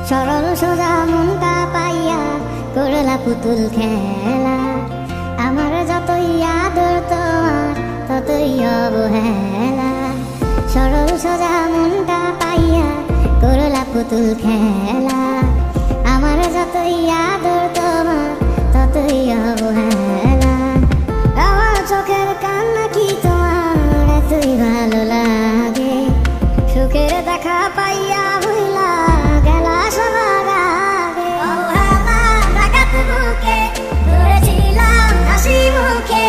সরল সোজা মনটা পাইয়া করলা পুতুল খেলা। আমার যতই আদর তোমার ততই অবহেলা। সরল সোজা মনটা পাইয়া করলা পুতুল খেলা। আমার যতই আদর তোমার ততই অবহেলা। আমার চোখের কান্না কি তোমার এতই ভালো লাগে? সুখের দেখা পাইয়া ভুলা গেলা সবার আগে। ডাকাত বুকে ধরেছিলাম হাসি মুখে,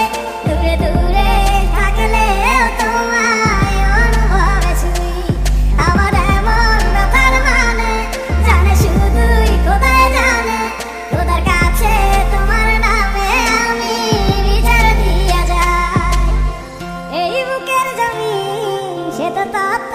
দূরে দূরে থাকলেও তোমায় অনুভবে ছুঁই। আমার এমন ব্যাপার মানে জানে শুধুই খোদাই জানে। খোদার কাছে তোমার নামে আমি বিচার দিয়া যাই। এই বুকের জমি সে তো তত্ত্ব